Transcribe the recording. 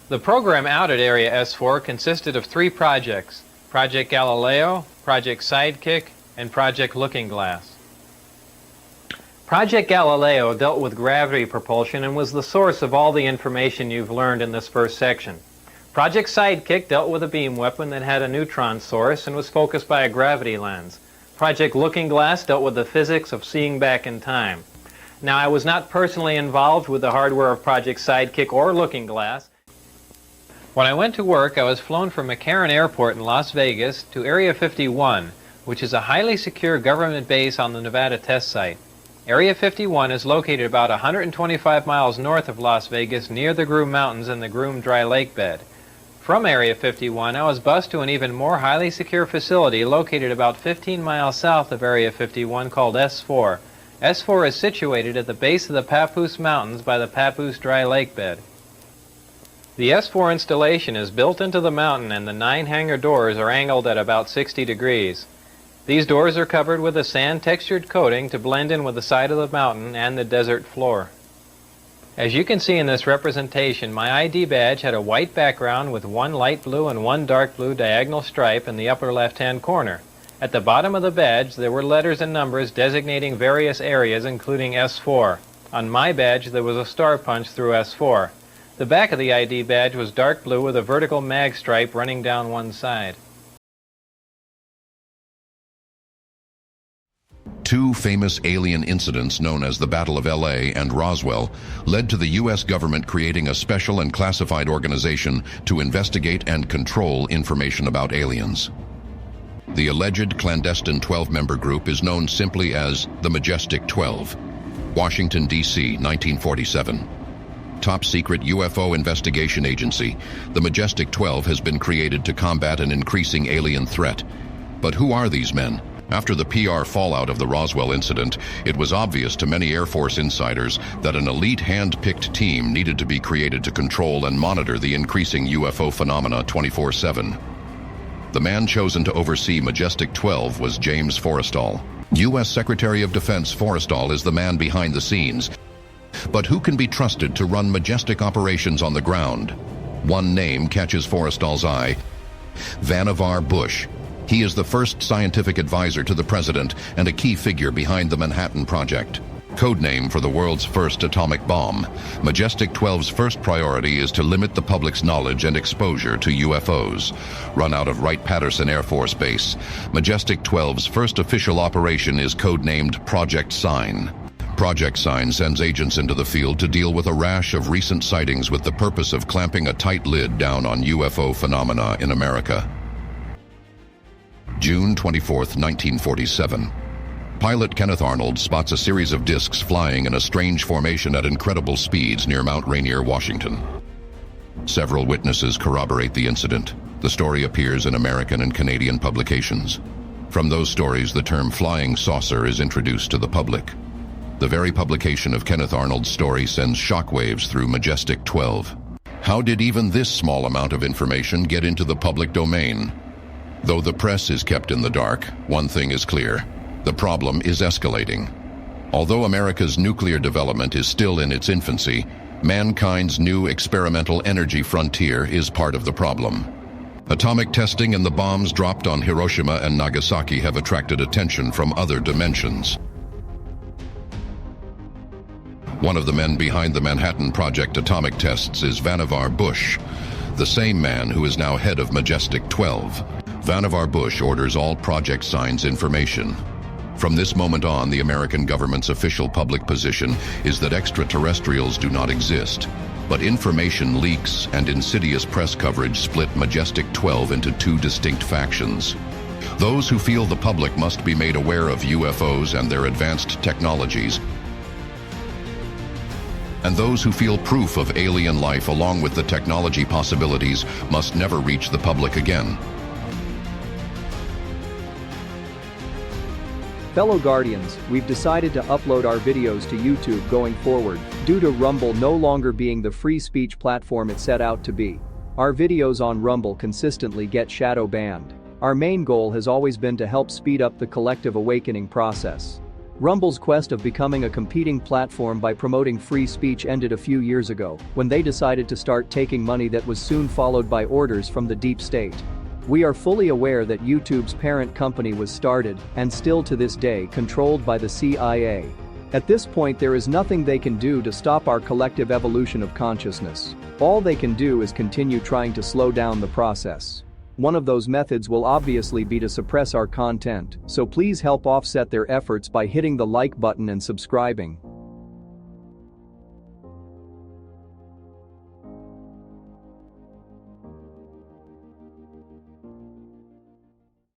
The program out at Area S4 consisted of 3 projects: Project Galileo, Project Sidekick, and Project Looking Glass. Project Galileo dealt with gravity propulsion and was the source of all the information you've learned in this first section. Project Sidekick dealt with a beam weapon that had a neutron source and was focused by a gravity lens. Project Looking Glass dealt with the physics of seeing back in time. Now, I was not personally involved with the hardware of Project Sidekick or Looking Glass. When I went to work, I was flown from McCarran Airport in Las Vegas to Area 51, which is a highly secure government base on the Nevada test site. Area 51 is located about 125 miles north of Las Vegas, near the Groom Mountains and the Groom Dry Lake bed. From Area 51, I was bused to an even more highly secure facility located about 15 miles south of Area 51 called S4. S4 is situated at the base of the Papoose Mountains by the Papoose Dry Lake bed. The S4 installation is built into the mountain, and the 9 hangar doors are angled at about 60 degrees. These doors are covered with a sand-textured coating to blend in with the side of the mountain and the desert floor. As you can see in this representation, my ID badge had a white background with 1 light blue and 1 dark blue diagonal stripe in the upper left-hand corner. At the bottom of the badge, there were letters and numbers designating various areas, including S4. On my badge, there was a star punch through S4. The back of the ID badge was dark blue with a vertical mag stripe running down one side. 2 famous alien incidents known as the Battle of L.A. and Roswell led to the U.S. government creating a special and classified organization to investigate and control information about aliens. The alleged clandestine 12-member group is known simply as the Majestic 12. Washington, D.C., 1947. Top-secret UFO investigation agency, the Majestic 12 has been created to combat an increasing alien threat. But who are these men? After the PR fallout of the Roswell incident, it was obvious to many Air Force insiders that an elite hand-picked team needed to be created to control and monitor the increasing UFO phenomena 24/7. The man chosen to oversee Majestic 12 was James Forrestal. U.S. Secretary of Defense Forrestal is the man behind the scenes. But who can be trusted to run Majestic operations on the ground? One name catches Forrestal's eye: Vannevar Bush. He is the first scientific advisor to the president and a key figure behind the Manhattan Project. Codename for the world's first atomic bomb, Majestic 12's first priority is to limit the public's knowledge and exposure to UFOs. Run out of Wright-Patterson Air Force Base, Majestic 12's first official operation is codenamed Project Sign. Project Sign sends agents into the field to deal with a rash of recent sightings with the purpose of clamping a tight lid down on UFO phenomena in America. June 24, 1947. Pilot Kenneth Arnold spots a series of discs flying in a strange formation at incredible speeds near Mount Rainier, Washington. Several witnesses corroborate the incident. The story appears in American and Canadian publications. From those stories, the term flying saucer is introduced to the public. The very publication of Kenneth Arnold's story sends shockwaves through Majestic 12. How did even this small amount of information get into the public domain? Though the press is kept in the dark, one thing is clear: the problem is escalating. Although America's nuclear development is still in its infancy, mankind's new experimental energy frontier is part of the problem. Atomic testing and the bombs dropped on Hiroshima and Nagasaki have attracted attention from other dimensions. One of the men behind the Manhattan Project atomic tests is Vannevar Bush, the same man who is now head of Majestic 12. Vannevar Bush orders all Project Sign's information. From this moment on, the American government's official public position is that extraterrestrials do not exist. But information leaks and insidious press coverage split Majestic 12 into two distinct factions. Those who feel the public must be made aware of UFOs and their advanced technologies, and those who feel proof of alien life along with the technology possibilities must never reach the public again. Fellow Guardians, we've decided to upload our videos to YouTube going forward, due to Rumble no longer being the free speech platform it set out to be. Our videos on Rumble consistently get shadow banned. Our main goal has always been to help speed up the collective awakening process. Rumble's quest of becoming a competing platform by promoting free speech ended a few years ago, when they decided to start taking money that was soon followed by orders from the deep state. We are fully aware that YouTube's parent company was started, and still to this day, controlled by the CIA. At this point, there is nothing they can do to stop our collective evolution of consciousness. All they can do is continue trying to slow down the process. One of those methods will obviously be to suppress our content, so please help offset their efforts by hitting the like button and subscribing.